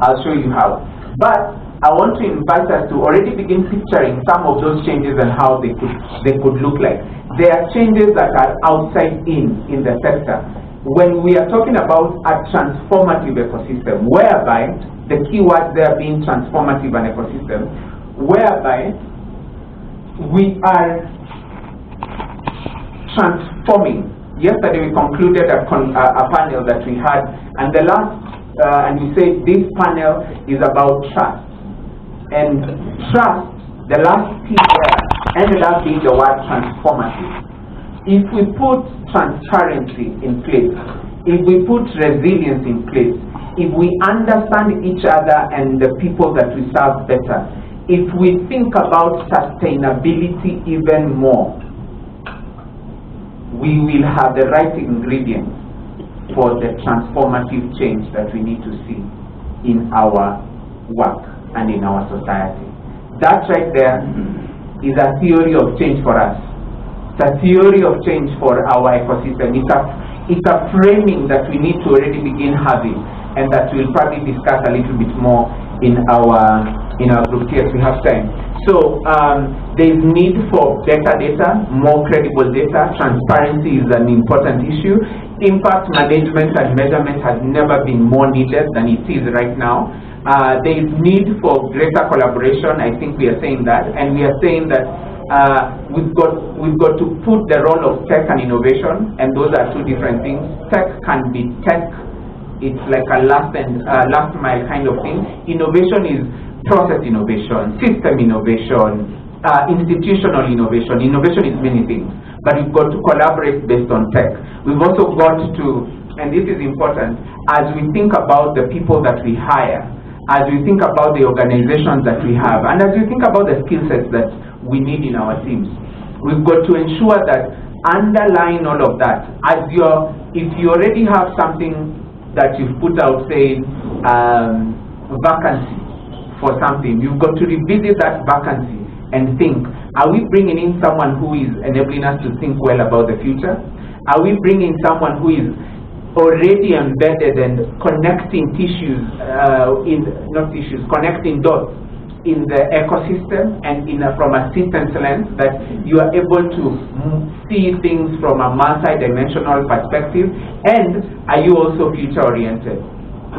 I'll show you how. But I want to invite us to already begin picturing some of those changes and how they could look like. There are changes that are outside in the sector. When we are talking about a transformative ecosystem, whereby the key word there being transformative and ecosystem, whereby we are transforming. Yesterday we concluded a panel that we had, and the last, and we said this panel is about trust. And trust, the last T there, ended up being the word transformative. If we put transparency in place, if we put resilience in place, if we understand each other and the people that we serve better, if we think about sustainability even more, we will have the right ingredients for the transformative change that we need to see in our work and in our society. That right there is a theory of change for us. It's a theory of change for our ecosystem. It's a framing that we need to already begin having, and that we'll probably discuss a little bit more in our group here if we have time. So there is need for better data, more credible data. Transparency is an important issue. Impact management and measurement has never been more needed than it is right now. There is need for greater collaboration. I think we are saying that, and we are saying that we've got to put the role of tech and innovation, and those are two different things. Tech can be tech. It's like a last mile kind of thing. Innovation is process innovation, system innovation, institutional innovation. Innovation is many things, but we've got to collaborate based on tech. We've also got to, and this is important, as we think about the people that we hire, as we think about the organizations that we have, and as we think about the skill sets that we need in our teams, we've got to ensure that underlying all of that, if you already have something that you've put out saying vacancy for something, you've got to revisit that vacancy and think, are we bringing in someone who is enabling us to think well about the future? Are we bringing someone who is already embedded and connecting connecting dots in the ecosystem and from a systems lens, that you are able to see things from a multi-dimensional perspective? And are you also future-oriented?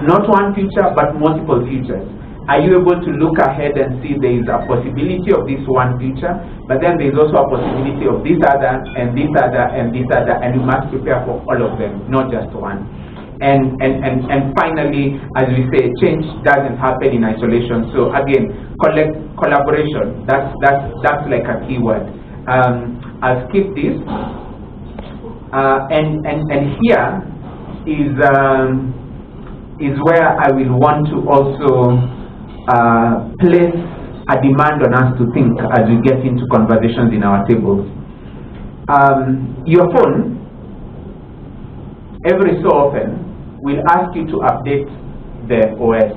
Not one future, but multiple futures. Are you able to look ahead and see there is a possibility of this one future, but then there is also a possibility of this other, and this other, and this other, and you must prepare for all of them, not just one. And finally, as we say, change doesn't happen in isolation. So again, collaboration. That's like a key word. I'll skip this. And here is where I will want to also place a demand on us to think as we get into conversations in our tables. Your phone, every so often, will ask you to update the OS.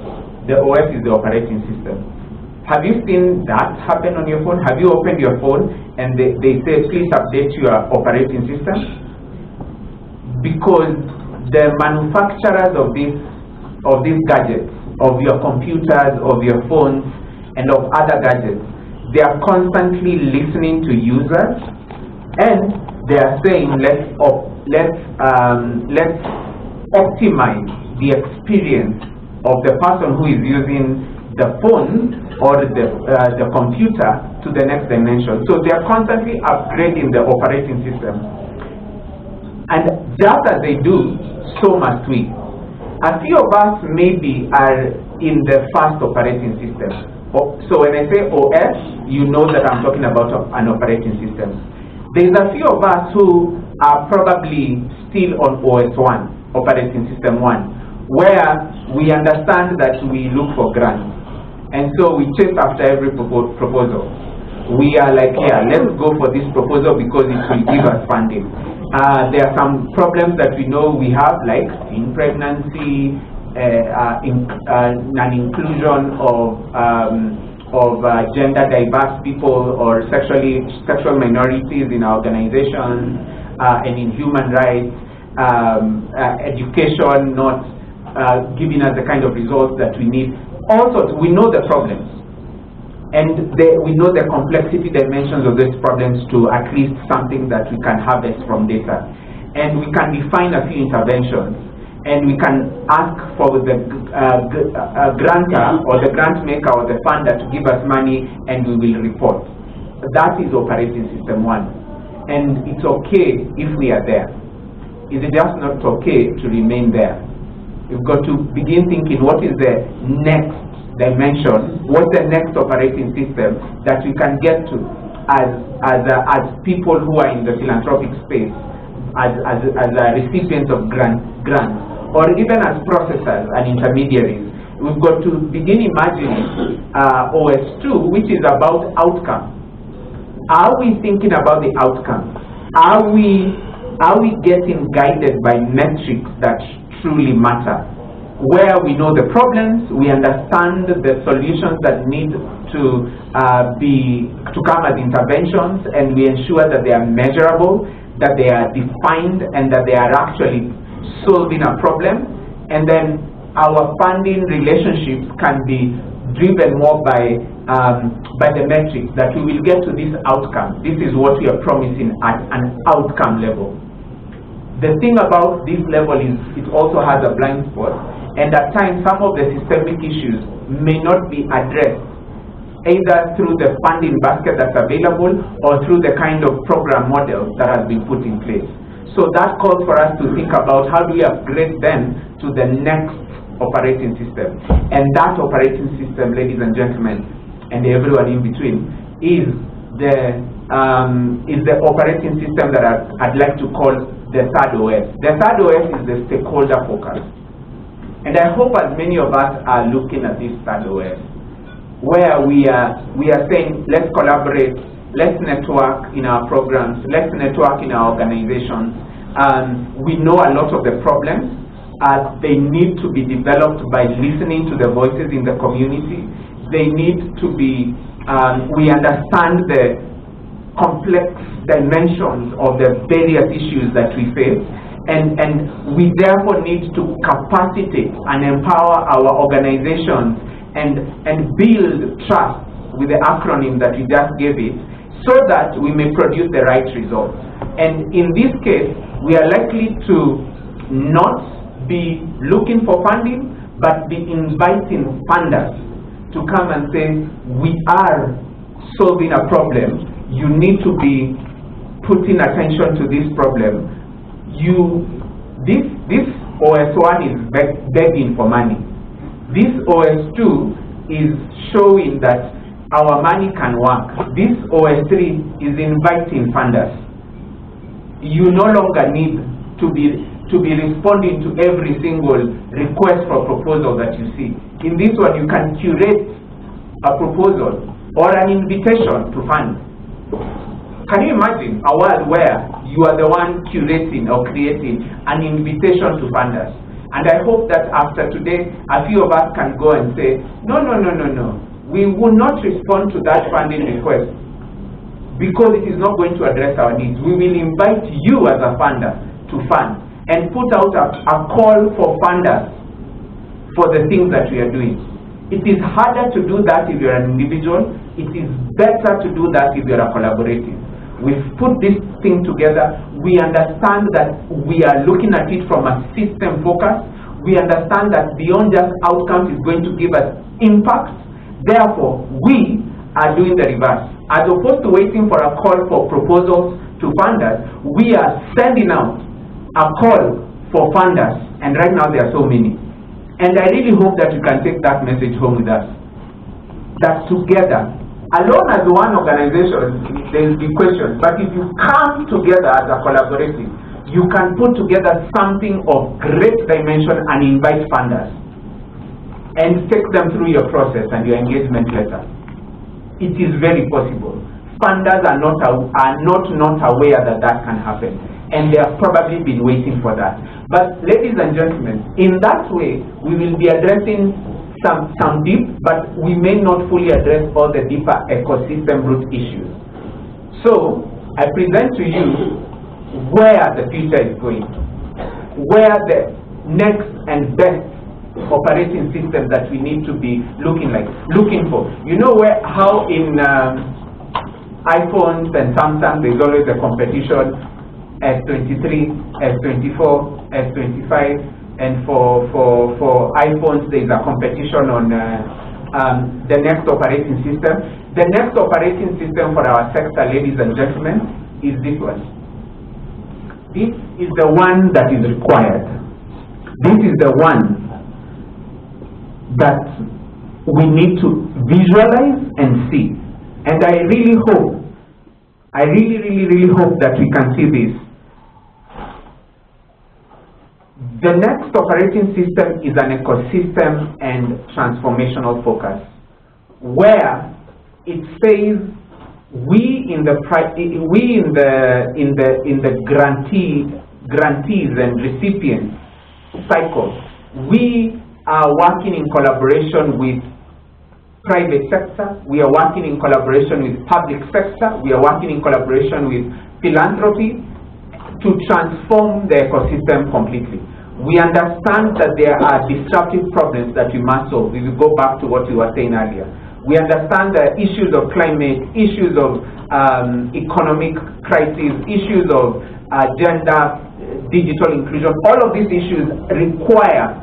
The OS is the operating system. Have you seen that happen on your phone? Have you opened your phone and they say, please update your operating system? Because the manufacturers of these gadgets, of your computers, of your phones, and of other gadgets, they are constantly listening to users, and they are saying, let's optimize the experience of the person who is using the phone or the computer to the next dimension. So they are constantly upgrading the operating system, and just as they do, so must we. A few of us maybe are in the first operating system. So when I say OS, you know that I'm talking about an operating system. There's a few of us who are probably still on OS 1, operating system 1, where we understand that we look for grants. And so we chase after every proposal. We are like, yeah, let's go for this proposal because it will give us funding. There are some problems that we know we have, like teen pregnancy, non-inclusion of gender diverse people or sexual minorities in our organizations, and in human rights, education not giving us the kind of results that we need. Also, we know the problems, and we know the complexity dimensions of these problems to at least something that we can harvest from data. And we can define a few interventions, and we can ask for the grantor or the grant maker or the funder to give us money, and we will report. That is operating system one. And it's okay if we are there. Is it just not okay to remain there? We've got to begin thinking, what is the next dimension, what's the next operating system that we can get to as people who are in the philanthropic space, as recipients of grants, or even as processors and intermediaries. We've got to begin imagining OS2, which is about outcome. Are we thinking about the outcome? Are we getting guided by metrics that truly matter, where we know the problems, we understand the solutions that need to come as interventions, and we ensure that they are measurable, that they are defined, and that they are actually solving a problem. And then our funding relationships can be driven more by the metrics, that we will get to this outcome. This is what we are promising at an outcome level. The thing about this level is it also has a blind spot, and at times some of the systemic issues may not be addressed either through the funding basket that's available or through the kind of program model that has been put in place. So that calls for us to think about how do we upgrade them to the next operating system. And that operating system, ladies and gentlemen, and everyone in between, is the operating system that I'd like to call the third OS. The third OS is the stakeholder focus. And I hope as many of us are looking at this third OS, where we are saying, let's collaborate, let's network in our programs, let's network in our organizations. We know a lot of the problems. They need to be developed by listening to the voices in the community. They need to be, we understand the complex dimensions of the various issues that we face, and we therefore need to capacitate and empower our organizations and build trust with the acronym that we just gave it, so that we may produce the right results. And in this case, we are likely to not be looking for funding, but be inviting funders to come and say, we are solving a problem. You need to be putting attention to this problem. This OS1 is begging for money. This OS2 is showing that our money can work. This OS3 is inviting funders. You no longer need to be responding to every single request for proposal that you see. In this one, you can curate a proposal or an invitation to fund. Can you imagine a world where you are the one curating or creating an invitation to funders? And I hope that after today, a few of us can go and say, no. We will not respond to that funding request because it is not going to address our needs. We will invite you as a funder to fund and put out a call for funders for the things that we are doing. It is harder to do that if you're an individual. It is better to do that if you're a collaborative. We've put this thing together. We understand that we are looking at it from a system focus. We understand that beyond just outcomes is going to give us impact. Therefore, we are doing the reverse. As opposed to waiting for a call for proposals to funders, we are sending out a call for funders. And right now there are so many. And I really hope that you can take that message home with us. That together, alone as one organization, there will be questions. But if you come together as a collaborative, you can put together something of great dimension and invite funders. And take them through your process and your engagement letter. It is very possible. Funders are not aware that that can happen. And they have probably been waiting for that. But ladies and gentlemen, in that way, we will be addressing some deep, but we may not fully address all the deeper ecosystem root issues. So, I present to you where the future is going, where the next and best operating system that we need to be looking for. You know how in iPhones and Samsung there's always a competition, S23, S24, S25, and for iPhones there's a competition on the next operating system. The next operating system for our sector, ladies and gentlemen, is this one. This is the one that is required. This is the one that we need to visualize and see. And I really hope, I really hope that we can see this. The next operating system is an ecosystem and transformational focus, where it says we in the grantees and recipients cycle, we are working in collaboration with private sector, we are working in collaboration with public sector, we are working in collaboration with philanthropy to transform the ecosystem completely. We understand that there are disruptive problems that we must solve. We will go back to what we were saying earlier. We understand the issues of climate, issues of economic crisis, issues of gender, digital inclusion. All of these issues require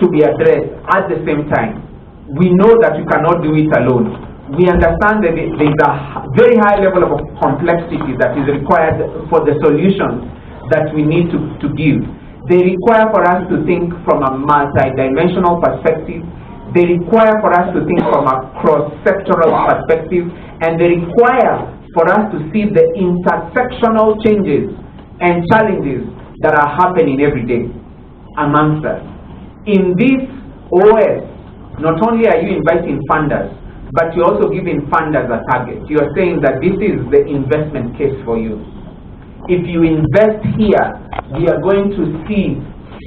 to be addressed at the same time. We know that you cannot do it alone. We understand that there is a very high level of complexity that is required for the solutions that we need to give. They require for us to think from a multi-dimensional perspective. They require for us to think from a cross-sectoral perspective. And they require for us to see the intersectional changes and challenges that are happening every day amongst us. In this OS, not only are you inviting funders, but you're also giving funders a target. You're saying that this is the investment case for you. If you invest here, we are going to see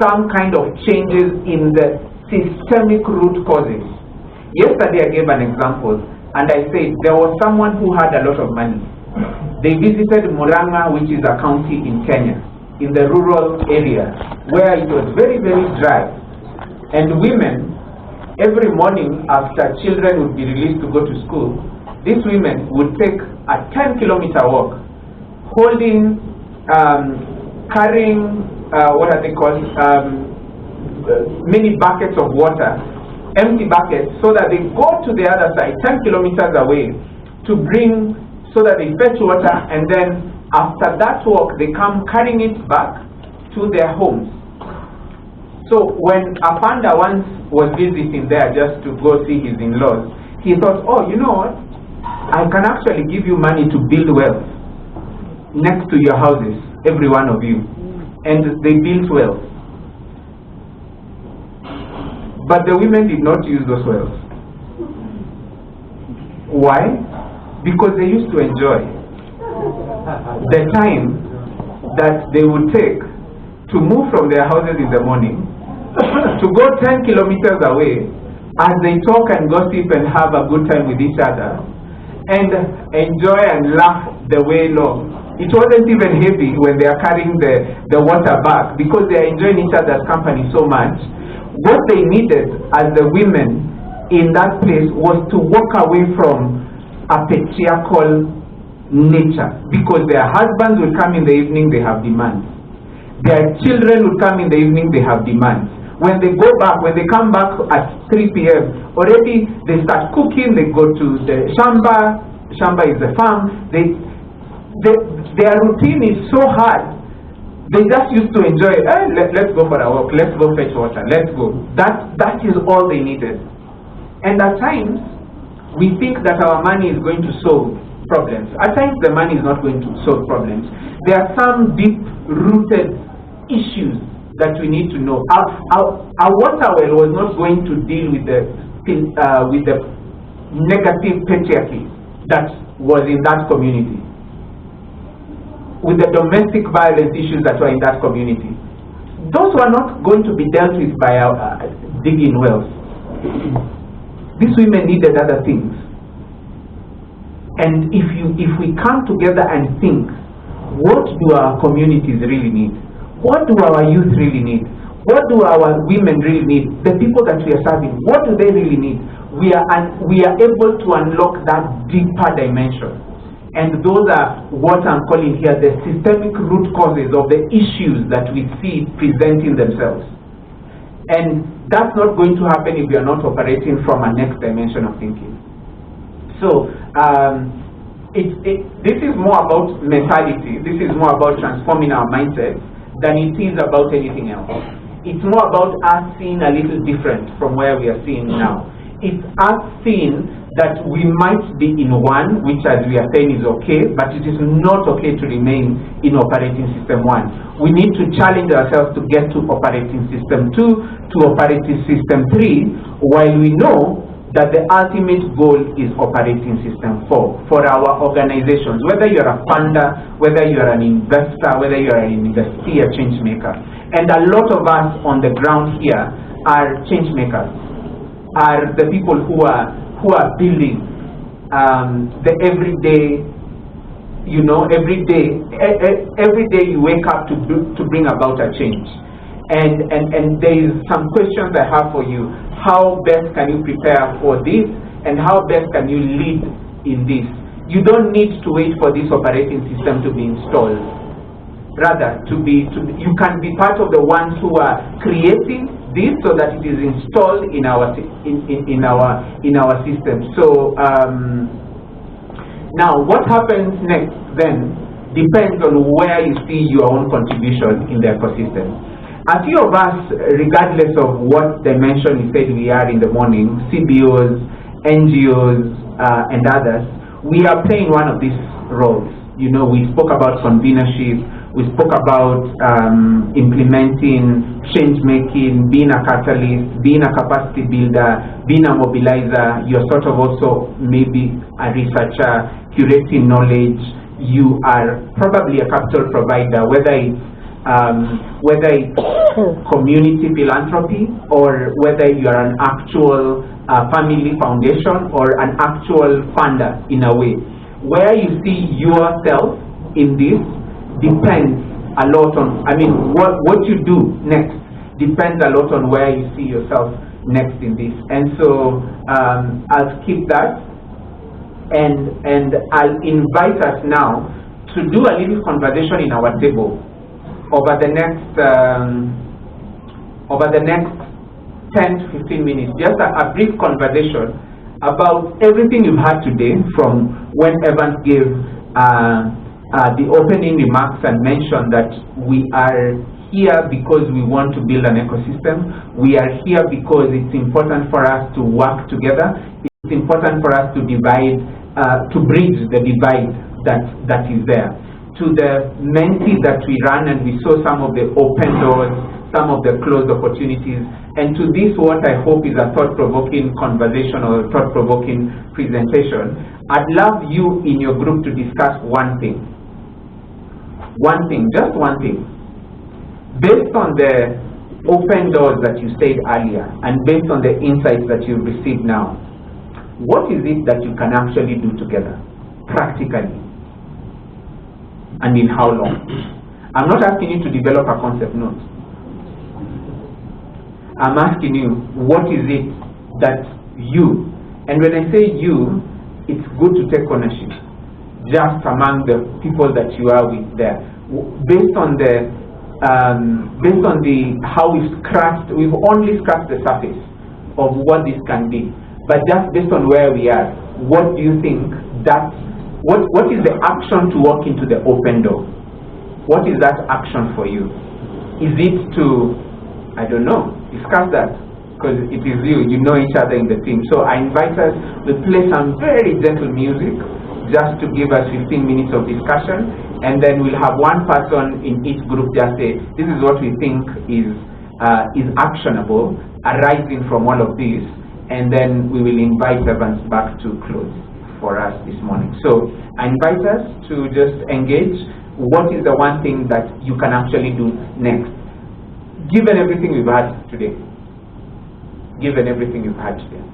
some kind of changes in the systemic root causes. Yesterday I gave an example, and I said there was someone who had a lot of money. They visited Murang'a, which is a county in Kenya, in the rural area, where it was very, very dry. And women, every morning after children would be released to go to school, these women would take a 10-kilometer walk, holding, carrying, what are they called, many buckets of water, empty buckets, so that they go to the other side, 10 kilometers away, to bring, so that they fetch water, and then after that walk, they come carrying it back to their homes. So when a panda once was visiting there just to go see his in-laws, he thought, oh, you know what? I can actually give you money to build wealth next to your houses, every one of you. And they built wealth. But the women did not use those wells. Why? Because they used to enjoy the time that they would take to move from their houses in the morning to go 10 kilometers away as they talk and gossip and have a good time with each other and enjoy and laugh the way long. It wasn't even heavy when they are carrying the water back because they are enjoying each other's company so much. What they needed as the women in that place was to walk away from a patriarchal nature, because their husbands will come in the evening, they have demands. Their children will come in the evening, they have demands. When they go back, when they come back at 3 p.m., already they start cooking, they go to the shamba. Shamba is the farm. Their routine is so hard. They just used to enjoy, let's go for a walk, let's go fetch water, let's go. That is all they needed. And at times, we think that our money is going to solve problems. At times, the money is not going to solve problems. There are some deep-rooted issues that we need to know. Our water well was not going to deal with the negative patriarchy that was in that community, with the domestic violence issues that were in that community. Those were not going to be dealt with by digging wells. These women needed other things. And if we come together and think, what do our communities really need? What do our youth really need? What do our women really need? The people that we are serving, what do they really need? We are able to unlock that deeper dimension. And those are what I'm calling here the systemic root causes of the issues that we see presenting themselves. And that's not going to happen if we are not operating from a next dimension of thinking. So this is more about mentality. This is more about transforming our mindset than it is about anything else. It's more about us seeing a little different from where we are seeing now. It's us seeing that we might be in one, which as we are saying is okay, but it is not okay to remain in operating system 1. We need to challenge ourselves to get to operating system 2, to operating system 3, while we know that the ultimate goal is operating system 4 for our organizations, whether you're a funder, whether you're an investor, whether you're an investor, change maker. And a lot of us on the ground here are change makers, are the people who are building the everyday, every day you wake up to bring about a change. And there is some questions I have for you. How best can you prepare for this, and how best can you lead in this? You don't need to wait for this operating system to be installed. Rather, you can be part of the ones who are creating this so that it is installed in our system. So now, what happens next then depends on where you see your own contribution in the ecosystem. A few of us, regardless of what dimension we said we are in the morning, CBOs, NGOs, and others, we are playing one of these roles. We spoke about convenership. We spoke about implementing change making, being a catalyst, being a capacity builder, being a mobilizer. You're sort of also maybe a researcher, curating knowledge. You are probably a capital provider, whether it's community philanthropy, or whether you are an actual family foundation or an actual funder in a way. Where you see yourself in this depends a lot on, what you do next depends a lot on where you see yourself next in this. And so I'll skip that, and I'll invite us now to do a little conversation in our table over the next 10 to 15 minutes, just a brief conversation about everything you've had today, from when Evans gave the opening remarks and mentioned that we are here because we want to build an ecosystem. We are here because it's important for us to work together. It's important for us to divide, to bridge the divide that is there. To the mentees that we run, and we saw some of the open doors, some of the closed opportunities. And to this, what I hope is a thought-provoking conversation or a thought-provoking presentation, I'd love you in your group to discuss one thing. One thing, just one thing. Based on the open doors that you said earlier, and based on the insights that you've received now, what is it that you can actually do together, practically? And in how long? I'm not asking you to develop a concept note. I'm asking you, what is it that you, and when I say you, it's good to take ownership, just among the people that you are with there, based on the how we've only scratched the surface of what this can be, but just based on where we are, what do you think that, what is the action to walk into the open door? What is that action for you? Is it to, I don't know, discuss that, because it is you know each other in the team. So I invite us to play some very gentle music, just to give us 15 minutes of discussion, and then we'll have one person in each group just say, this is what we think is actionable, arising from all of this, and then we will invite Evans back to close for us this morning. So I invite us to just engage. What is the one thing that you can actually do next, given everything we've had today? Given everything you've had today.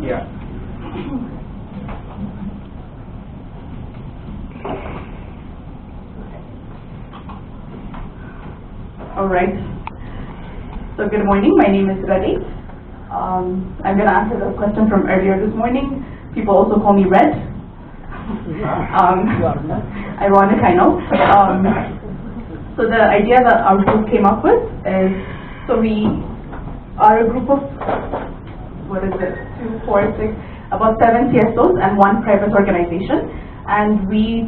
Yeah. All right. So good morning. My name is Radhi. I'm going to answer the question from earlier this morning. People also call me Red. Ironic, I know. So the idea that our group came up with is, so we are a group of, about 7 CSOs and 1 private organization. And we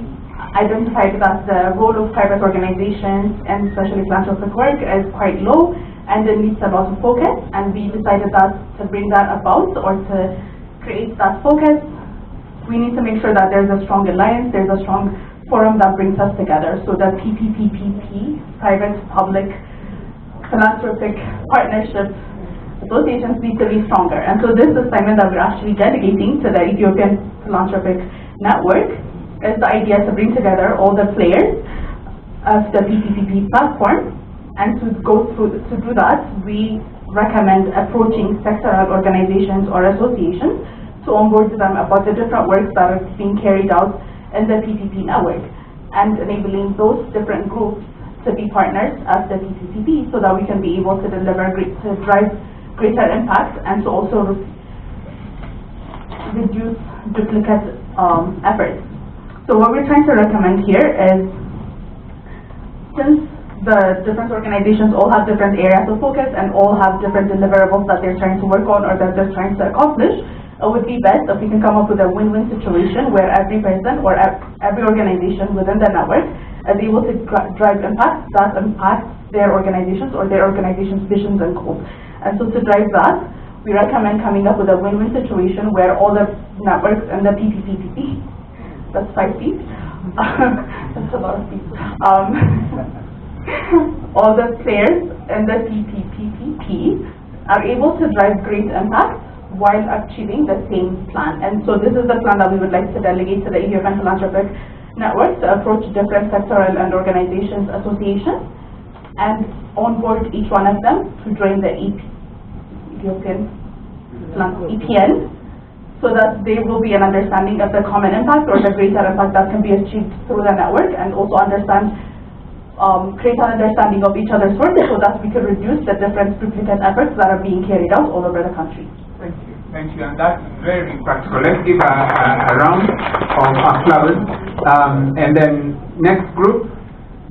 identified that the role of private organizations, and especially philanthropic work, is quite low and it needs a lot of focus. And we decided that to bring that about, or to create that focus, we need to make sure that there's a strong alliance, there's a strong forum that brings us together. So the PPPPP, private public philanthropic partnerships associations, need to be stronger. And so this assignment that we're actually delegating to the Ethiopian Philanthropic Network is the idea to bring together all the players of the PPPP platform. And to do that, we recommend approaching sectoral organizations or associations to onboard them about the different works that are being carried out in the PPP network, and enabling those different groups to be partners as the PPPP, so that we can be able to deliver to drive greater impact, and to also reduce duplicate efforts. So what we're trying to recommend here is, since the different organizations all have different areas of focus and all have different deliverables that they're trying to work on or that they're trying to accomplish, it would be best if we can come up with a win-win situation where every person or every organization within the network is able to drive impact that impacts their organizations or their organization's visions and goals. And so to drive that, we recommend coming up with a win-win situation where all the networks and the PPPP, that's 5 P's, that's a lot of P's, all the players in the PPPP are able to drive great impact while achieving the same plan. And so this is the plan that we would like to delegate to the Ethiopian Philanthropic Network, to approach different sectoral and organizations, associations, and onboard each one of them to join the Ethiopian EPN, so that there will be an understanding of the common impact or the greater impact that can be achieved through the network, and also create an understanding of each other's work, so that we can reduce the different duplicate efforts that are being carried out all over the country. Thank you, and that's very practical. Let's give a round of applause. And then next group,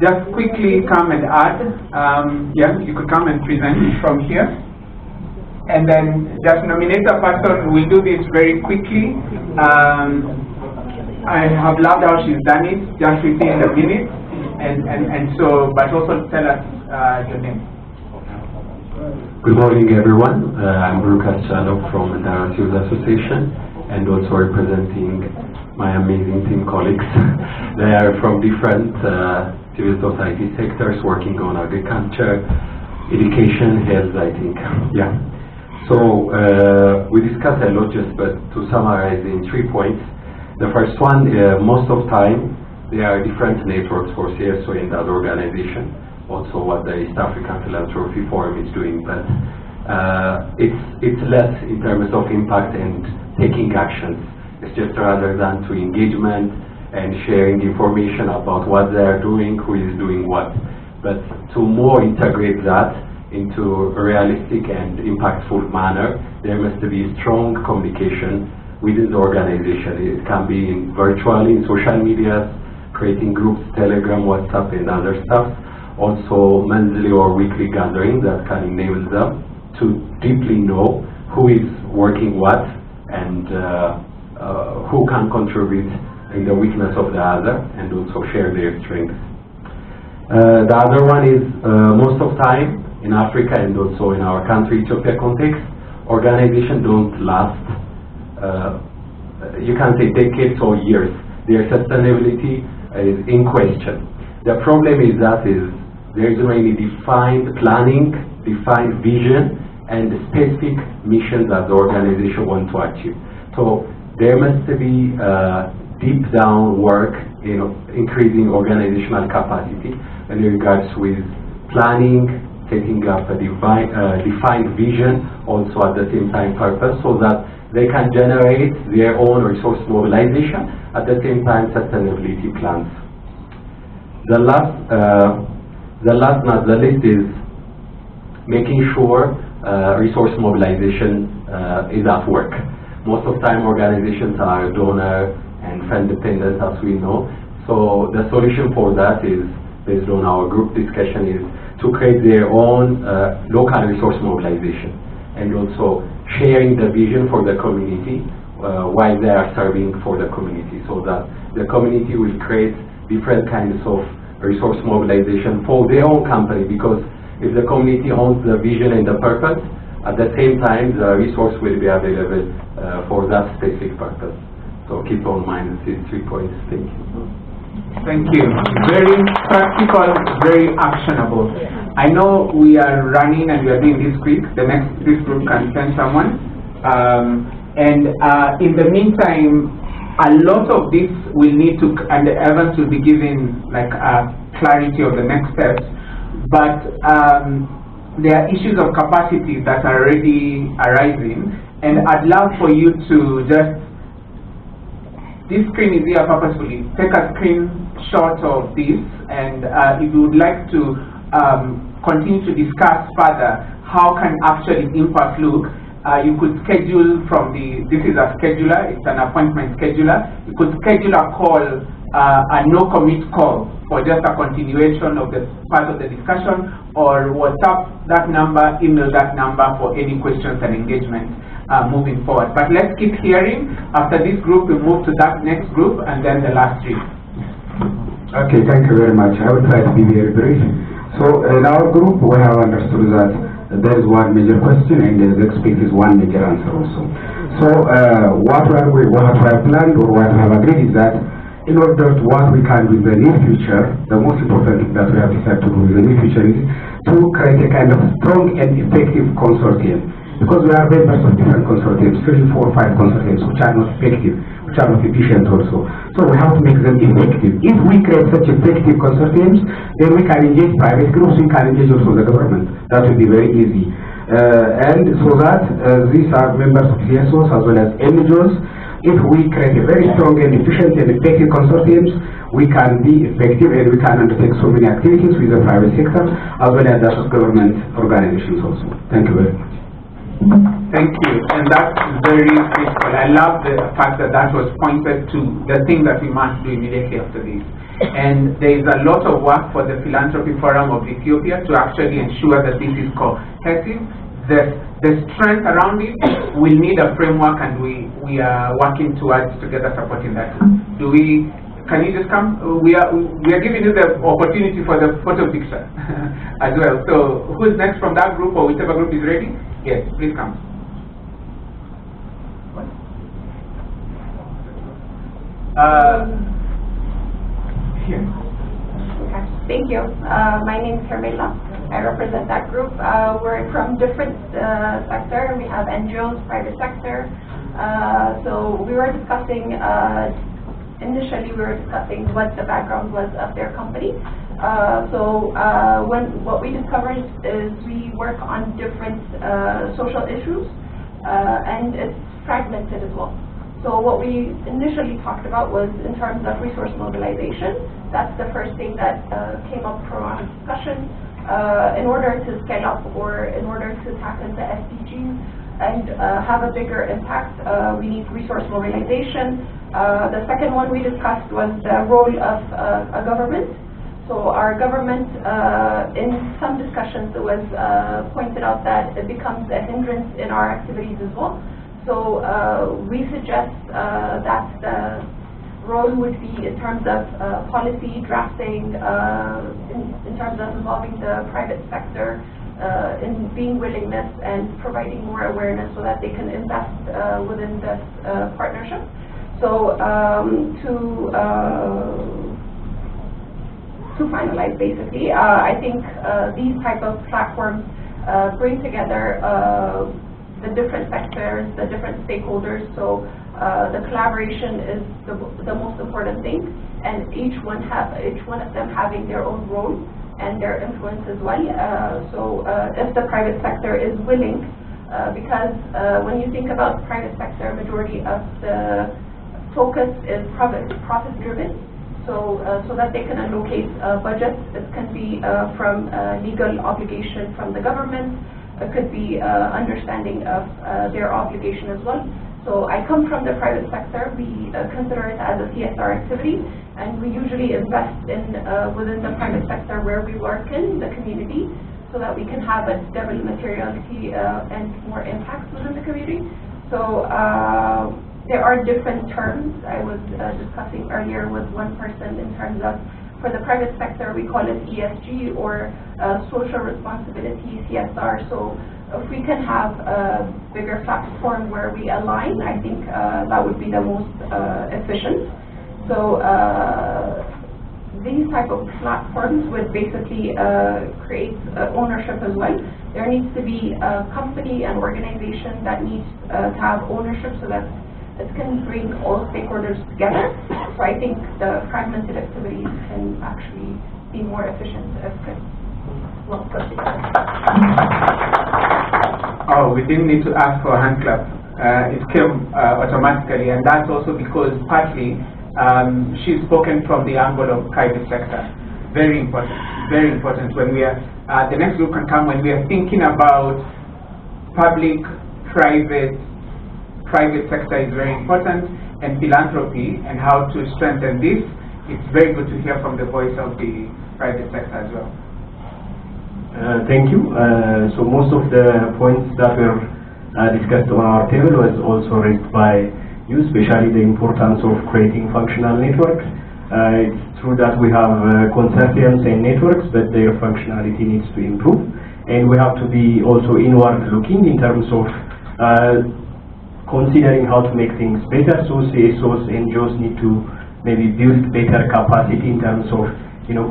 just quickly come and add. Yeah, you could come and present from here. And then just nominate a person. We'll do this very quickly. I have loved how she's done it, just within a minute. And so, but also tell us your name. Good morning, everyone. I'm Brukas Chanok from the Direct Youth Association, and also representing my amazing team colleagues. They are from different civil society sectors, working on agriculture, education, health, I think. Yeah. So we discussed a lot, but to summarize in 3 points. The first one, most of time, there are different networks for CSO and other organizations. Also what the East African Philanthropy Forum is doing, but it's less in terms of impact and taking actions. It's just rather than to engagement and sharing information about what they are doing, who is doing what. But to more integrate that into a realistic and impactful manner, there must be strong communication within the organization. It can be virtually in social media, creating groups, Telegram, WhatsApp, and other stuff. Also monthly or weekly gathering that can enable them to deeply know who is working what, and who can contribute in the weakness of the other, and also share their strengths. The other one is most of time in Africa and also in our country, Ethiopia context, organizations don't last, you can say decades or years. Their sustainability is in question. The problem is that there is really defined planning, defined vision, and specific mission that the organization wants to achieve. So there must be deep down work in increasing organizational capacity in regards with planning, setting up a defined vision, also at the same time purpose, so that they can generate their own resource mobilization, at the same time sustainability plans. The the last not the least is making sure resource mobilization is at work. Most of the time organizations are donor and friend dependent, as we know. So the solution for that is, based on our group discussion, is to create their own local resource mobilization, and also sharing the vision for the community while they are serving for the community, so that the community will create different kinds of resource mobilization for their own company, because if the community owns the vision and the purpose, at the same time the resource will be available for that specific purpose. So keep in mind these 3 points. Thank you. Thank you. Very practical, very actionable. I know we are running and we are doing this quick. This group can send someone. In the meantime, a lot of this will need to, and Evans will be giving like a clarity of the next steps. But there are issues of capacity that are already arising, and I'd love for you to just, this screen is here purposefully, take a screenshot of this, and if you would like to continue to discuss further how can actually impact look, you could schedule from this is a scheduler, it's an appointment scheduler. You could schedule a call, a no-commit call for just a continuation of the part of the discussion, or WhatsApp that number, email that number for any questions and engagement moving forward. But let's keep hearing. After this group, we move to that next group, and then the last 3. Okay, thank you very much. I will try to be very brief. So in our group, we have understood that there is one major question and there is expected one major answer also. So what we have planned or what we have agreed is that in order to what we can do in the near future, the most important thing that we have decided to do in the near future is to create a kind of strong and effective consortium. Because we are members of different consortiums, 3, 4, 5 consortiums which are not effective, which are not efficient also. So we have to make them effective. If we create such effective consortiums, then we can engage private groups, we can engage also the government. That will be very easy. And so that these are members of CSOs as well as NGOs. If we create a very strong and efficient and effective consortiums, we can be effective and we can undertake so many activities with the private sector as well as the government organizations also. Thank you very much. Thank you, and that's very critical. I love the fact that that was pointed to the thing that we must do immediately after this. And there is a lot of work for the Philanthropy Forum of Ethiopia to actually ensure that this is cohesive. The strength around it will need a framework, and we are working towards together supporting that. Can you just come? We are giving you the opportunity for the photo picture as well. So who's next from that group, or whichever group is ready? Yes, please come. Here. Okay, thank you. My name is Carmela. I represent that group. We're from different sector. We have NGOs, private sector. So we were discussing, initially we were discussing what the background was of their company. What we discovered is we work on different social issues, and it's fragmented as well. So what we initially talked about was in terms of resource mobilization. That's the first thing that came up from our discussion. In order to scale up, or in order to tackle the SDGs and have a bigger impact, we need resource mobilization. The second one we discussed was the role of a government. So our government, in some discussions, it was pointed out that it becomes a hindrance in our activities as well. So we suggest that the role would be in terms of policy drafting, in terms of involving the private sector, in being willingness and providing more awareness so that they can invest within this partnership. So to finalize, basically, I think these type of platforms bring together the different sectors, the different stakeholders. So the collaboration is the most important thing, and each one of them having their own role and their influence as well. So if the private sector is willing, because when you think about private sector, majority of the focus is profit driven. So that they can allocate budgets. It can be from legal obligation from the government. It could be understanding of their obligation as well. So I come from the private sector. We consider it as a CSR activity, and we usually invest in within the private sector where we work in the community, so that we can have a double materiality and more impact within the community. So there are different terms. I was discussing earlier with one person in terms of, for the private sector, we call it ESG, or social responsibility, CSR. So if we can have a bigger platform where we align, I think that would be the most efficient. So these type of platforms would basically create ownership as well. There needs to be a company and organization that needs to have ownership, so that it can bring all stakeholders together. So I think the fragmented activities can actually be more efficient if it was put together. Oh, we didn't need to ask for a hand clap. It came automatically, and that's also because partly she's spoken from the angle of private sector. Very important, very important. When we are, the next group can come when we are thinking about public-private sector is very important, and philanthropy and how to strengthen this. It's very good to hear from the voice of the private sector as well. Thank you. So most of the points that were discussed on our table was also raised by you, especially the importance of creating functional networks. It's true that we have consortiums and networks, but their functionality needs to improve, and we have to be also inward looking in terms of considering how to make things better. So CSOs and NGOs need to maybe build better capacity in terms of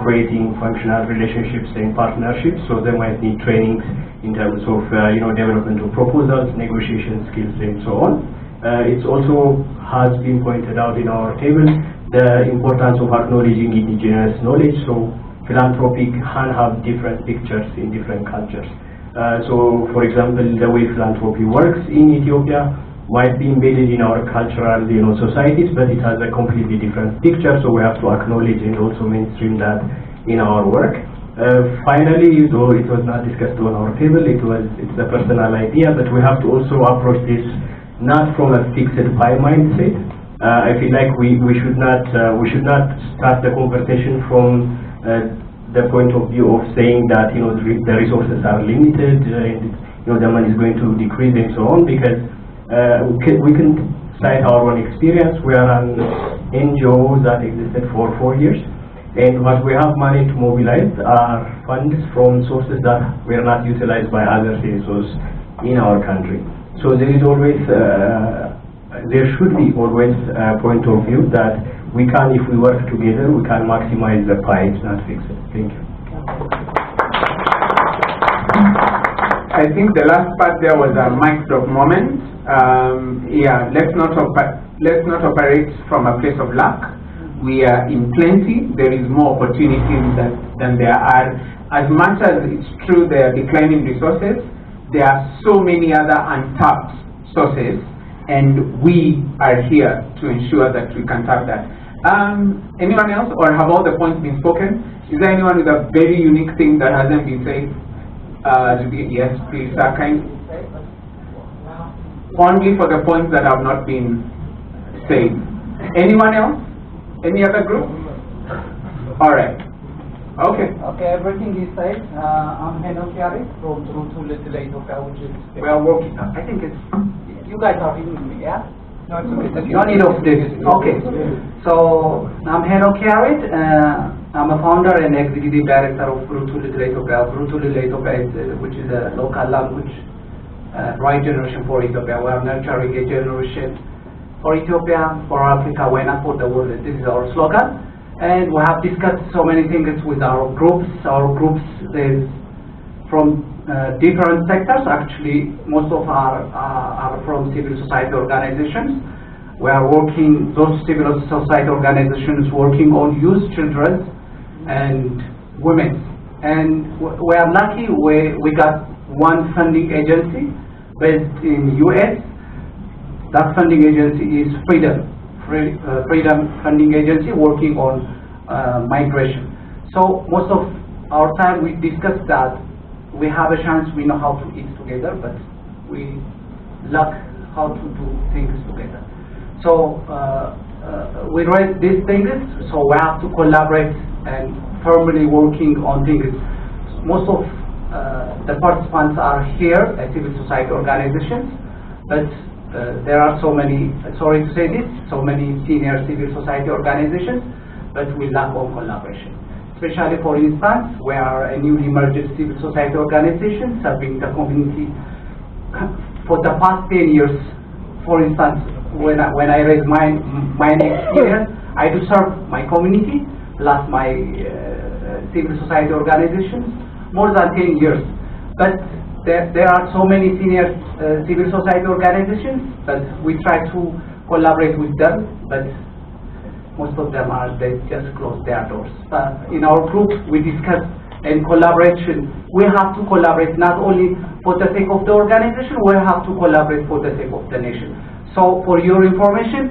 creating functional relationships and partnerships. So they might need trainings in terms of development of proposals, negotiation skills, and so on. It also has been pointed out in our table the importance of acknowledging indigenous knowledge. So philanthropy can have different pictures in different cultures. So for example, the way philanthropy works in Ethiopia might be embedded in our cultural societies, but it has a completely different picture, so we have to acknowledge and also mainstream that in our work. Finally, though it was not discussed on our table, it's a personal idea, but we have to also approach this not from a fixed pie mindset. I feel like we should not start the conversation from the point of view of saying that the resources are limited and the money is going to decrease and so on, because we can cite our own experience. We are an NGO that existed for 4 years, and what we have managed to mobilize are funds from sources that were not utilized by other CSOs in our country. So there is always, there should be always a point of view that we can, if we work together, we can maximize the pie, it's not fix it. Thank you. I think the last part there was a mic drop moment. Yeah, let's not operate from a place of lack. We are in plenty. There is more opportunities than there are. As much as it's true there are declining resources, there are so many other untapped sources, and we are here to ensure that we can tap that. Anyone else, or have all the points been spoken? Is there anyone with a very unique thing that hasn't been said? Yes, please, kind. Only for the points that have not been said. Anyone else? Any other group? All right. Okay. Okay, everything is said. I'm Henok Yari from True to Little Ethiopia, which is... We are working. I think it's... You guys are hearing me, yeah? No, it's okay. No need of this. Okay. So, I'm Henok Yari. I'm a founder and executive director of True to Little Ethiopia. True to Little Ethiopia, which is a local language, right generation for Ethiopia. We are nurturing a generation for Ethiopia, for Africa, why not for the world? This is our slogan. And we have discussed so many things with our groups. Our groups is from different sectors. Actually, most of are from civil society organizations. We are working, those civil society organizations working on youth, children, and women. And we are lucky, we got one funding agency based in US. That funding agency is Freedom Funding Agency, working on migration. So most of our time we discuss that we have a chance, we know how to eat together, but we lack how to do things together. So we read these things, so we have to collaborate and firmly working on things. Most of the participants are here at civil society organizations, but there are so many, sorry to say this, so many senior civil society organizations, but we lack of collaboration. Especially, for instance, we are a newly merged civil society organization serving the community for the past 10 years. For instance, when I raise my experience, I do serve my community plus my civil society organizations more than 10 years. But there are so many senior civil society organizations, but we try to collaborate with them, but most of them they just close their doors. But in our group, we discuss in collaboration. We have to collaborate not only for the sake of the organization, we have to collaborate for the sake of the nation. So for your information,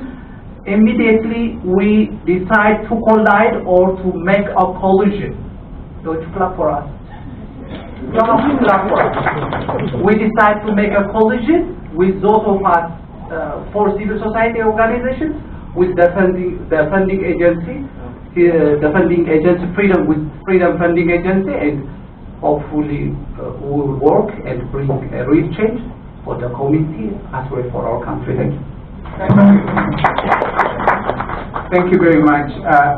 immediately we decide to collide or to make a collision. So it's clap for us. We decide to make a collision with those of us for civil society organizations, with the funding agency, Freedom Funding Agency, and hopefully we will work and bring a real change for the community as well for our country. Thank you. Thank you very much.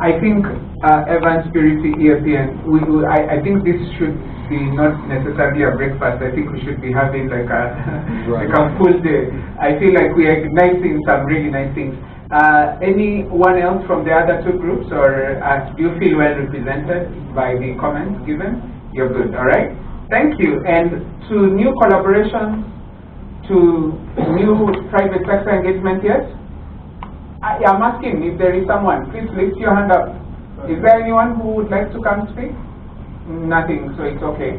I think Evans, Purity, EAPN, I think this should be not necessarily a breakfast. I think we should be having like a full day. I feel like we are igniting some really nice things. Anyone else from the other two groups, or do you feel well represented by the comments given? You're good, all right? Thank you. And to new collaborations, to new private sector engagement yet? I'm asking if there is someone. Please lift your hand up. Is there anyone who would like to come speak? Nothing, so it's okay.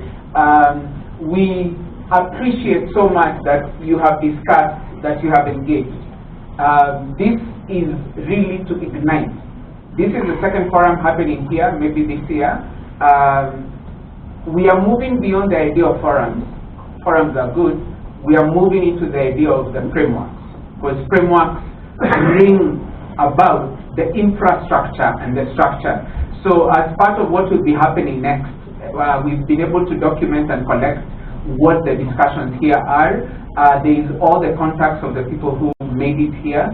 We appreciate so much that you have discussed, that you have engaged. This is really to ignite. This is the second forum happening here, maybe this year. We are moving beyond the idea of forums. Forums are good. We are moving into the idea of the frameworks, because frameworks bring about the infrastructure and the structure. So as part of what will be happening next, we've been able to document and collect what the discussions here are. There is all the contacts of the people who made it here.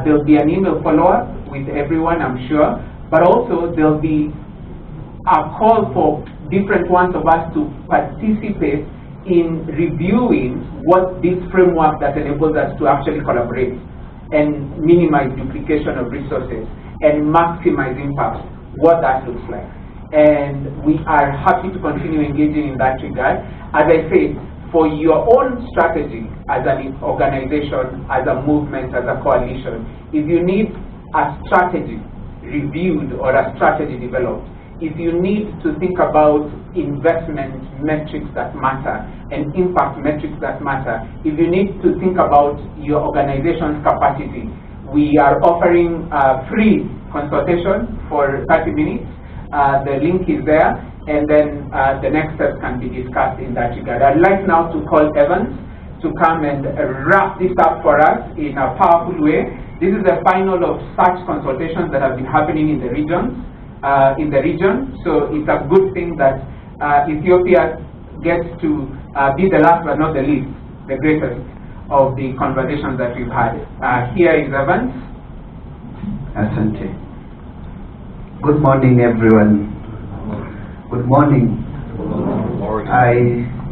There'll be an email follow-up with everyone, I'm sure, but also there'll be a call for different ones of us to participate in reviewing what this framework that enables us to actually collaborate and minimize duplication of resources and maximize impact, what that looks like. And we are happy to continue engaging in that regard. As I said, for your own strategy as an organization, as a movement, as a coalition, if you need a strategy reviewed or a strategy developed, if you need to think about investment metrics that matter and impact metrics that matter, if you need to think about your organization's capacity, we are offering free consultation for 30 minutes. The link is there, and then the next steps can be discussed in that regard. I'd like now to call Evans to come and wrap this up for us in a powerful way. This is the final of such consultations that have been happening in the region. So it's a good thing that Ethiopia gets to be the last but not the least, the greatest of the conversations that we've had. Here is Evans. Asante. Good morning, everyone. Good morning.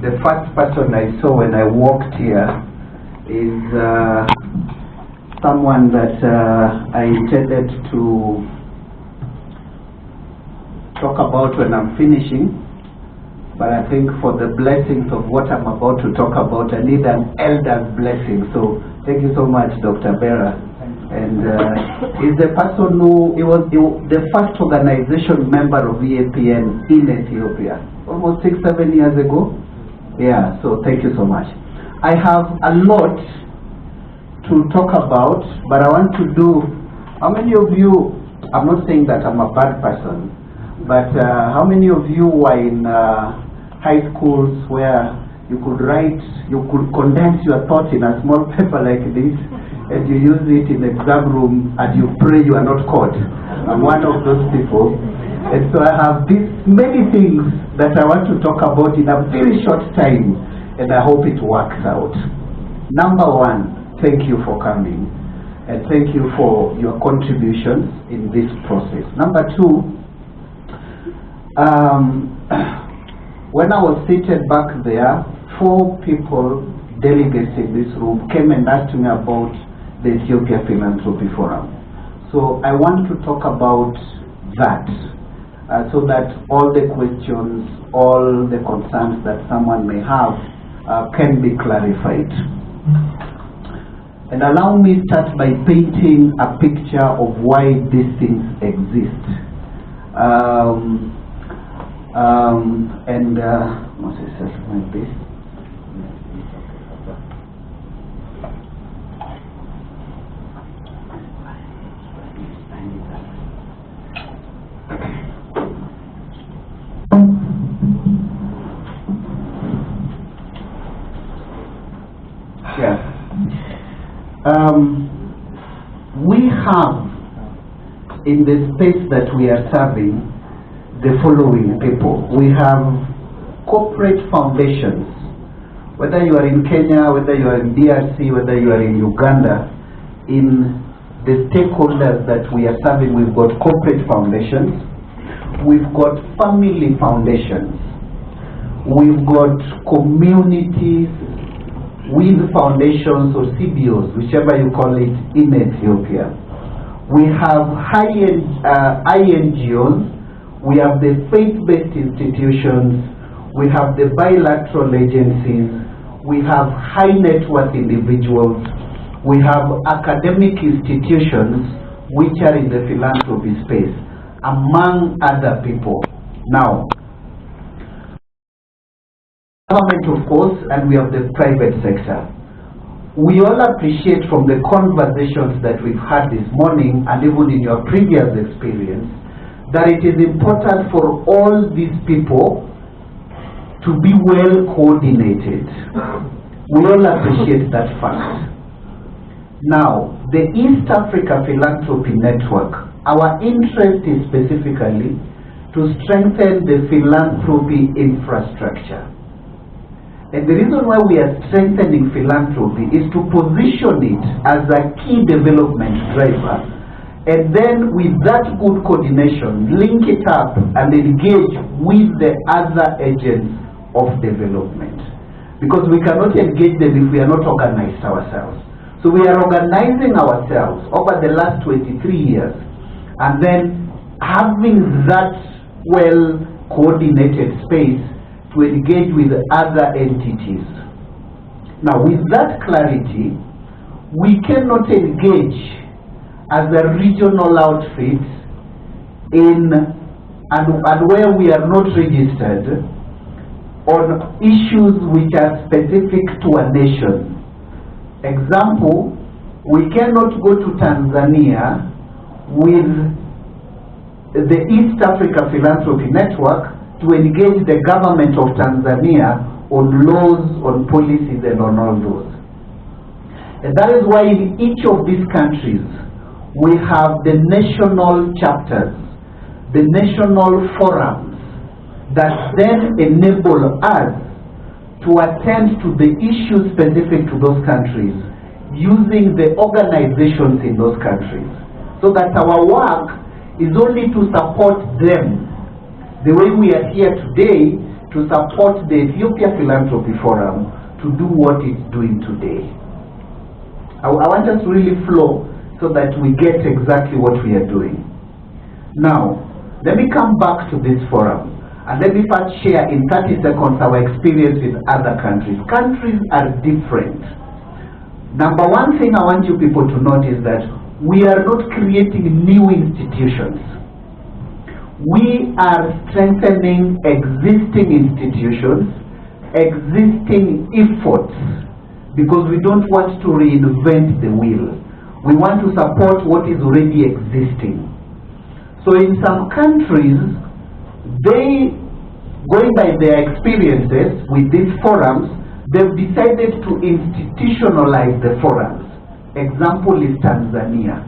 The first person I saw when I walked here is someone that I intended to talk about when I'm finishing, but I think for the blessings of what I'm about to talk about, I need an elder's blessing. So thank you so much, Dr. Bera. And he's the person he was the first organization member of EAPN in Ethiopia, almost 6-7 years ago. Yeah, so thank you so much. I have a lot to talk about, but I want to do, how many of you I'm not saying that I'm a bad person, but how many of you were in high schools where you could condense your thoughts in a small paper like this, and you use it in the exam room and you pray you are not caught? I'm one of those people. And so I have many things that I want to talk about in a very short time, and I hope it works out. Number one, thank you for coming, and thank you for your contributions in this process. Number two, when I was seated back there, 4 people, delegates in this room, came and asked me about the Ethiopia Philanthropy Forum. So I want to talk about that, so that all the questions, all the concerns that someone may have can be clarified. And allow me to start by painting a picture of why these things exist. We have in the space that we are serving the following people. We have corporate foundations. Whether you are in Kenya, whether you are in DRC, whether you are in Uganda, in the stakeholders that we are serving, we've got corporate foundations, we've got family foundations, we've got communities with foundations or CBOs, whichever you call it, in Ethiopia. We have INGOs, we have the faith-based institutions, we have the bilateral agencies, we have high net worth individuals, we have academic institutions which are in the philanthropy space, among other people. Now, government, of course, and we have the private sector. We all appreciate from the conversations that we've had this morning, and even in your previous experience, that it is important for all these people to be well coordinated. We all appreciate that fact. Now, the East Africa Philanthropy Network, our interest is specifically to strengthen the philanthropy infrastructure. And the reason why we are strengthening philanthropy is to position it as a key development driver, and then with that good coordination, link it up and engage with the other agents of development. Because we cannot engage them if we are not organized ourselves. So we are organizing ourselves over the last 23 years, and then having that well coordinated space to engage with other entities. Now, with that clarity, we cannot engage as a regional outfit in and where we are not registered on issues which are specific to a nation. Example, we cannot go to Tanzania with the East Africa Philanthropy Network to engage the government of Tanzania on laws, on policies, and on all those. And that is why in each of these countries, we have the national chapters, the national forums, that then enable us to attend to the issues specific to those countries, using the organizations in those countries, so that our work is only to support them. The way we are here today to support the Ethiopia Philanthropy Forum to do what it's doing today. I want us to really flow so that we get exactly what we are doing. Now, let me come back to this forum and let me first share in 30 seconds our experience in other countries. Countries are different. Number one thing I want you people to note is that we are not creating new institutions. We are strengthening existing institutions, existing efforts, because we don't want to reinvent the wheel. We want to support what is already existing. So in some countries, they, going by their experiences with these forums, they've decided to institutionalize the forums. Example is Tanzania.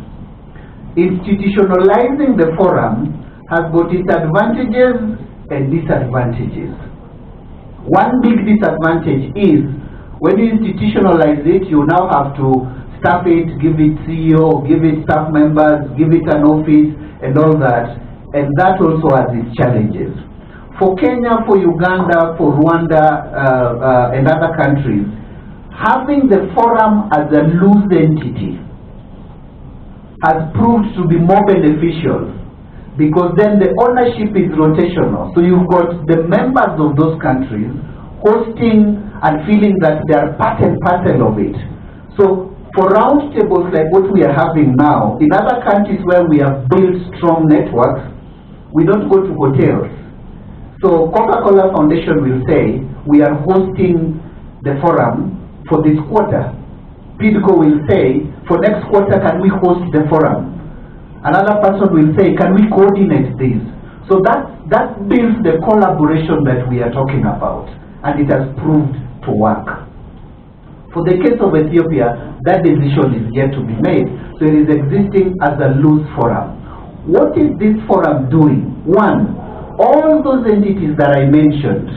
Institutionalizing the forum has got its advantages and disadvantages. One big disadvantage is when you institutionalize it, you now have to staff it, give it CEO, give it staff members, give it an office, and all that. And that also has its challenges. For Kenya, for Uganda, for Rwanda, and other countries, having the forum as a loose entity has proved to be more beneficial, because then the ownership is rotational. So you've got the members of those countries hosting and feeling that they are part and parcel of it. So for roundtables like what we are having now, in other countries where we have built strong networks, we don't go to hotels. So Coca-Cola Foundation will say, we are hosting the forum for this quarter. PIDCO will say, for next quarter, can we host the forum? Another person will say, can we coordinate this? So that builds the collaboration that we are talking about, and it has proved to work. For the case of Ethiopia, that decision is yet to be made, so it is existing as a loose forum. What is this forum doing? One, all those entities that I mentioned,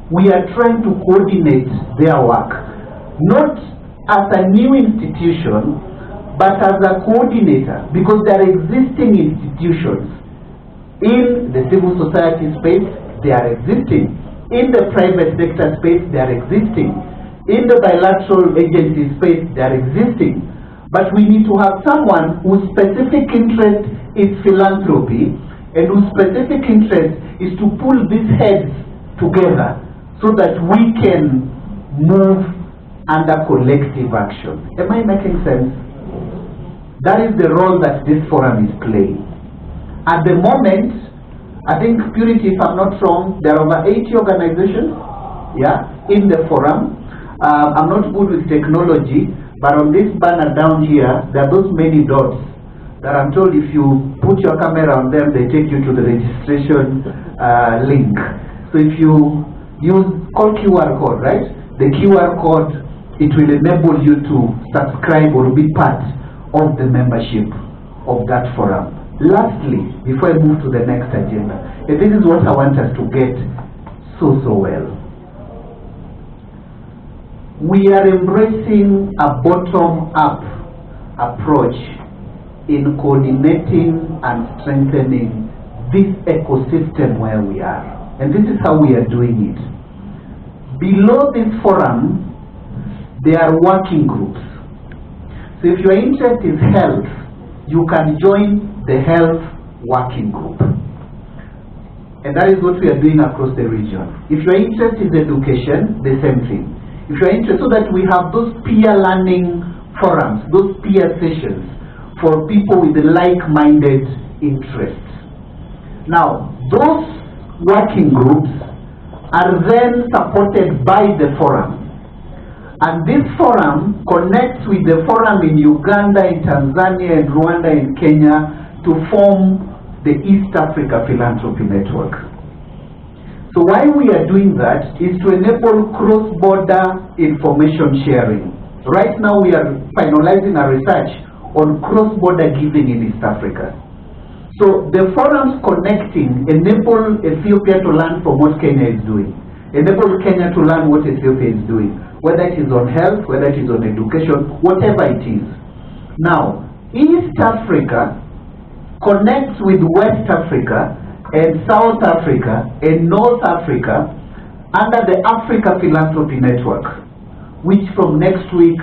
we are trying to coordinate their work, not as a new institution, but as a coordinator, because there are existing institutions in the civil society space, they are existing. In the private sector space, they are existing. In the bilateral agency space, they are existing. But we need to have someone whose specific interest is philanthropy, and whose specific interest is to pull these heads together so that we can move under collective action. Am I making sense? That is the role that this forum is playing. At the moment, I think, Purity, if I'm not wrong, there are over 80 organizations, in the forum. I'm not good with technology, but on this banner down here, there are those many dots that I'm told if you put your camera on them, they take you to the registration link. So if you use QR code, right? The QR code, it will enable you to subscribe or be part of the membership of that forum. Lastly, before I move to the next agenda, and this is what I want us to get so well. We are embracing a bottom-up approach in coordinating and strengthening this ecosystem where we are. And this is how we are doing it. Below this forum, there are working groups. So if your interest is health, you can join the health working group. And that is what we are doing across the region. If your interest is education, the same thing. If you are interested, so that we have those peer learning forums, those peer sessions for people with like-minded interests. Now, those working groups are then supported by the forum. And this forum connects with the forum in Uganda, in Tanzania, in Rwanda, in Kenya to form the East Africa Philanthropy Network. So why we are doing that is to enable cross-border information sharing. Right now we are finalizing our research on cross-border giving in East Africa. So the forums connecting enable Ethiopia to learn from what Kenya is doing, enable Kenya to learn what Ethiopia is doing, whether it is on health, whether it is on education, whatever it is. Now, East Africa connects with West Africa and South Africa and North Africa under the Africa Philanthropy Network, which from next week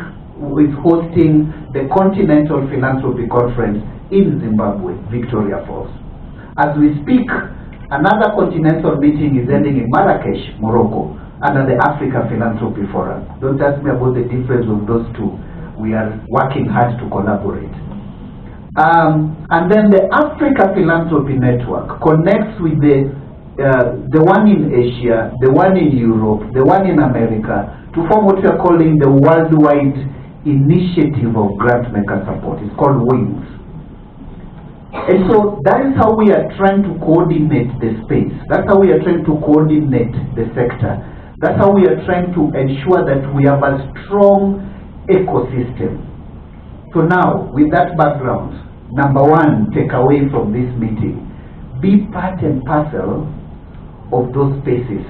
is hosting the Continental Philanthropy Conference in Zimbabwe, Victoria Falls. As we speak, another continental meeting is ending in Marrakesh, Morocco, under the Africa Philanthropy Forum. Don't ask me about the difference of those two. We are working hard to collaborate. And then the Africa Philanthropy Network connects with the one in Asia, the one in Europe, the one in America, to form what we are calling the Worldwide Initiative of Grant Maker Support. It's called WINGS. And so that is how we are trying to coordinate the space. That's how we are trying to coordinate the sector. That's how we are trying to ensure that we have a strong ecosystem. So now, with that background, number one takeaway from this meeting, be part and parcel of those spaces.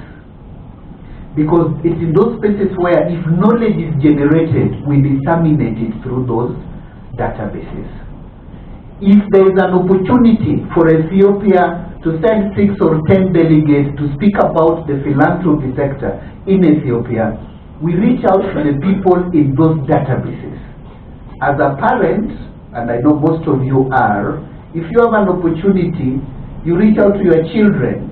Because it's in those spaces where if knowledge is generated, we disseminate it through those databases. If there is an opportunity for Ethiopia to send 6 or 10 delegates to speak about the philanthropy sector in Ethiopia, we reach out to the people in those databases. As a parent, and I know most of you are, if you have an opportunity, you reach out to your children.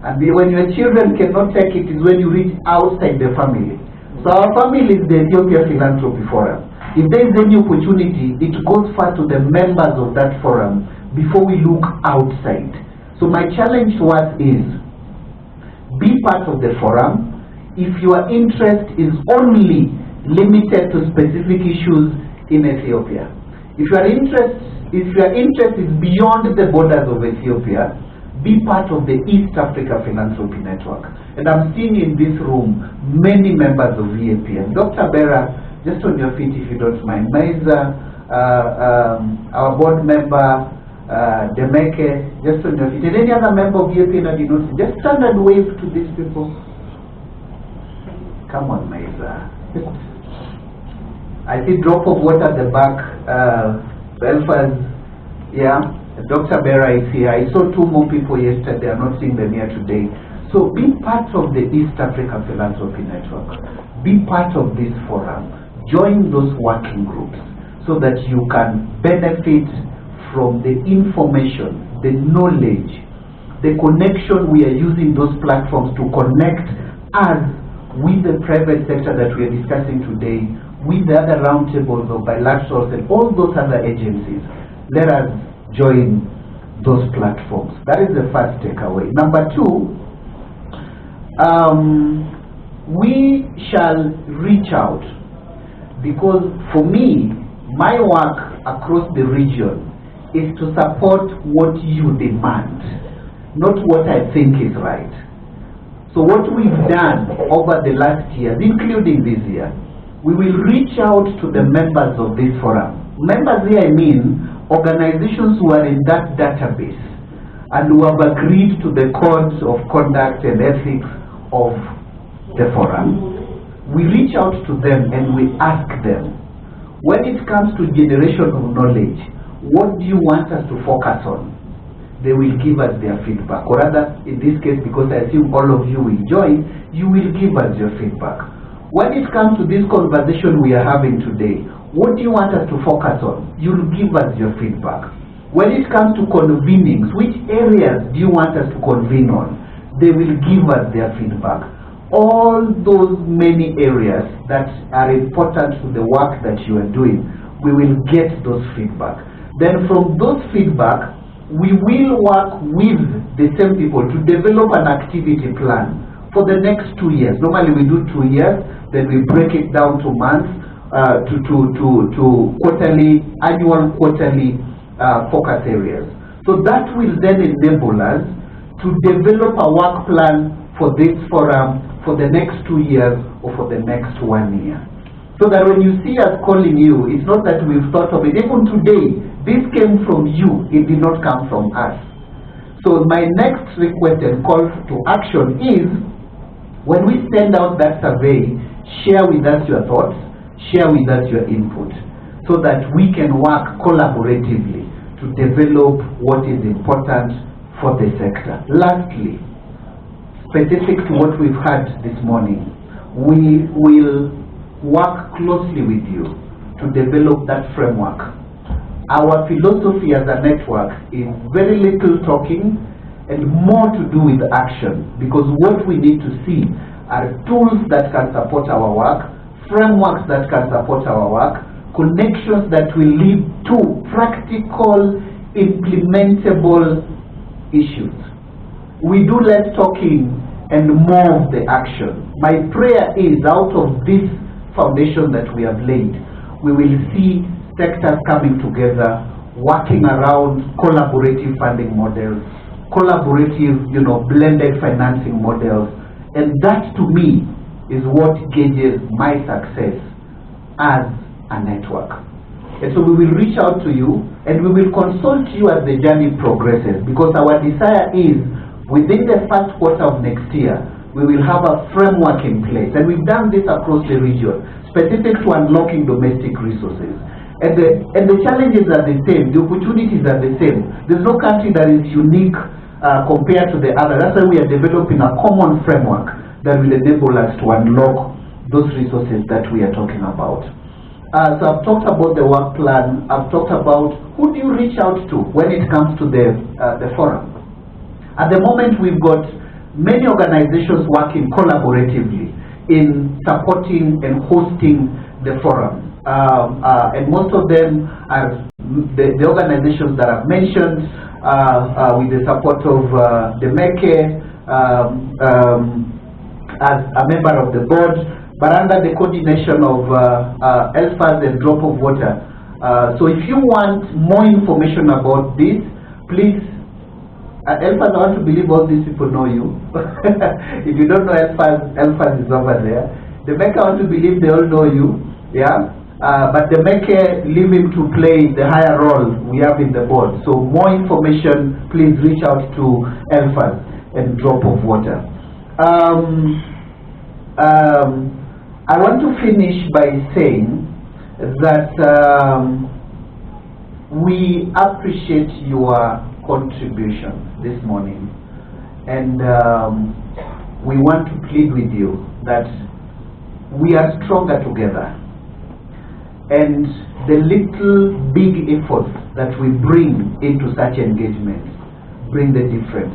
And when your children cannot take it is when you reach outside the family. So our family is the Ethiopia Philanthropy Forum. If there is any opportunity, it goes far to the members of that forum before we look outside. So my challenge to us is, be part of the forum. If your interest is only limited to specific issues in Ethiopia, if your interest is beyond the borders of Ethiopia, be part of the East Africa Philanthropy Network. And I'm seeing in this room many members of EAPN. Dr. Bera, just on your feet if you don't mind. Maiza, our board member, Demeke, just on your feet. And any other member of EAPN that you know, just stand and wave to these people. Come on, Maiza. I see drop of water at the back. Belfast, yeah. Dr. Bera is here. I saw 2 more people yesterday. I'm not seeing them here today. So be part of the East Africa Philanthropy Network. Be part of this forum. Join those working groups so that you can benefit from the information, the knowledge, the connection. We are using those platforms to connect us with the private sector that we are discussing today, with the other roundtables or bilaterals and all those other agencies. Let us join those platforms. That is the first takeaway. Number 2, we shall reach out, because for me, my work across the region is to support what you demand, not what I think is right. So what we've done over the last years, including this year, we will reach out to the members of this forum. Members here, I mean organizations who are in that database and who have agreed to the codes of conduct and ethics of the forum. We reach out to them and we ask them, when it comes to generation of knowledge, what do you want us to focus on? They will give us their feedback. Or rather, in this case, because I assume all of you will join, you will give us your feedback. When it comes to this conversation we are having today, what do you want us to focus on? You'll give us your feedback. When it comes to convenings, which areas do you want us to convene on? They will give us their feedback. All those many areas that are important to the work that you are doing, we will get those feedback. Then from those feedback, we will work with the same people to develop an activity plan for the next 2 years. Normally we do 2 years, then we break it down to months, to quarterly, annual quarterly focus areas. So that will then enable us to develop a work plan for this forum for the next 2 years or for the next 1 year. So that when you see us calling you, it's not that we've thought of it. Even today, this came from you, it did not come from us. So my next request and call to action is, when we send out that survey, share with us your thoughts, share with us your input, so that we can work collaboratively to develop what is important for the sector. Lastly, specific to what we've had this morning, we will work closely with you to develop that framework. Our philosophy as a network is very little talking and more to do with action, because what we need to see are tools that can support our work, frameworks that can support our work, connections that will lead to practical, implementable issues. We do less talking and more of the action. My prayer is, out of this foundation that we have laid, we will see sectors coming together, working around collaborative funding models, collaborative, blended financing models, and that to me is what gauges my success as a network. And so we will reach out to you and we will consult you as the journey progresses, because our desire is within the first quarter of next year, we will have a framework in place. And we've done this across the region, specific to unlocking domestic resources. And the challenges are the same, the opportunities are the same. There's no country that is unique compared to the other. That's why we are developing a common framework that will enable us to unlock those resources that we are talking about. So I've talked about the work plan. I've talked about who do you reach out to when it comes to the forum. At the moment, we've got many organizations working collaboratively in supporting and hosting the forum. And most of them are the organizations that I've mentioned with the support of the MEKE as a member of the board, but under the coordination of ELFAS and Drop of Water. So if you want more information about this, please, ELFAS, I want to believe all these people know you. If you don't know ELFAS is over there. The MEKE, I want to believe they all know you, yeah? But the MEKE, leave him to play the higher role we have in the board. So more information, please reach out to ELFAS and Drop of Water. I want to finish by saying that we appreciate your contribution this morning, and we want to plead with you that we are stronger together, and the little big efforts that we bring into such engagements bring the difference.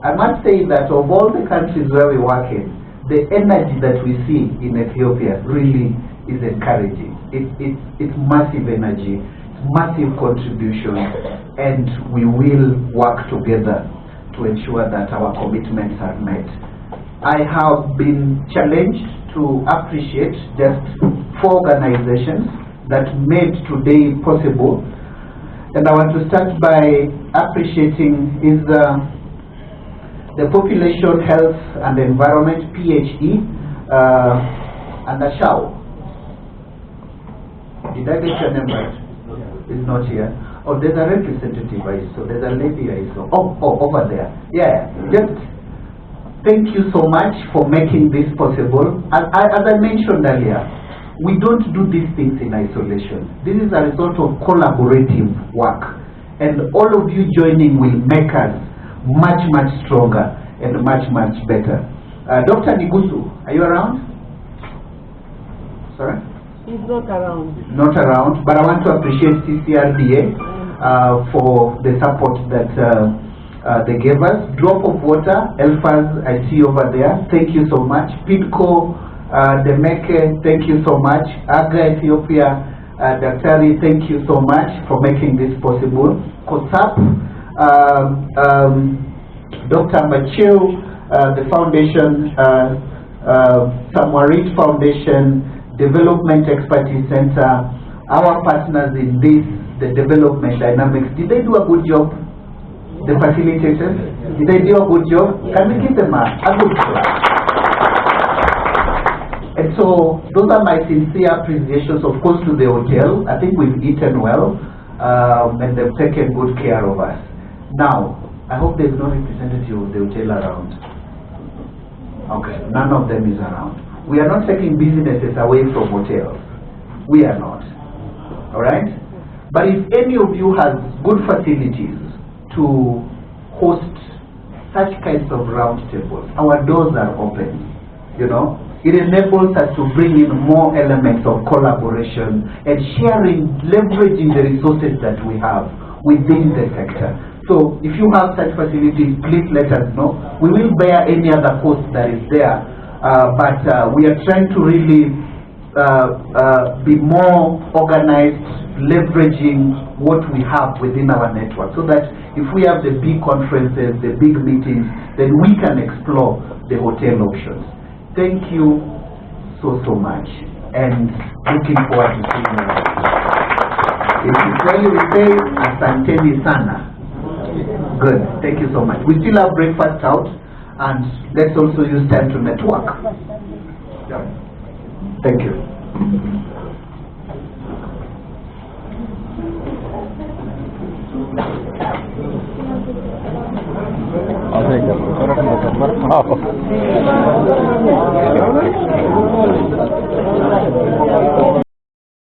I must say that of all the countries where we work in, the energy that we see in Ethiopia really is encouraging. It's massive energy, it's massive contribution, and we will work together to ensure that our commitments are met. I have been challenged to appreciate just 4 organizations that made today possible, and I want to start by appreciating the Population Health and Environment, PHE, and Ashao. Did I get your name right? It's not here. Oh, there's a representative I saw. There's a lady I saw. Oh, over there. Yeah, just thank you so much for making this possible. As I mentioned earlier, we don't do these things in isolation. This is a result of collaborative work. And all of you joining will make us much, much stronger and much, much better. Dr. Nigusu, are you around? Sorry? He's not around. Not around, but I want to appreciate CCRDA for the support that they gave us. Drop of Water, ELFAS, I see over there. Thank you so much. PIDCO, the MEKE, thank you so much. AGA Ethiopia, Daktari, thank you so much for making this possible. COSAP, Dr. Machil, the foundation, Samwarit Foundation, Development Expertise Center, our partners in this, the development dynamics. Did they do a good job? The facilitators? Did they do a good job? Can we give them a good clap? And so those are my sincere appreciations, of course, to the hotel. I think we've eaten well, and they've taken good care of us. Now, I hope there's no representative of the hotel around. Okay, none of them is around. We are not taking businesses away from hotels. We are not. All right? But if any of you has good facilities to host such kinds of roundtables, our doors are open. You know, it enables us to bring in more elements of collaboration and sharing, leveraging the resources that we have within the sector. So if you have such facilities, please let us know. We will bear any other cost that is there, but we are trying to really be more organized, leveraging what we have within our network, so that if we have the big conferences, the big meetings, then we can explore the hotel options. Thank you so much, and looking forward to seeing you. In Kiswahili we say asanteni sana. Good, thank you so much. We still have breakfast out, and let's also use time to network. Thank you. I'll take it.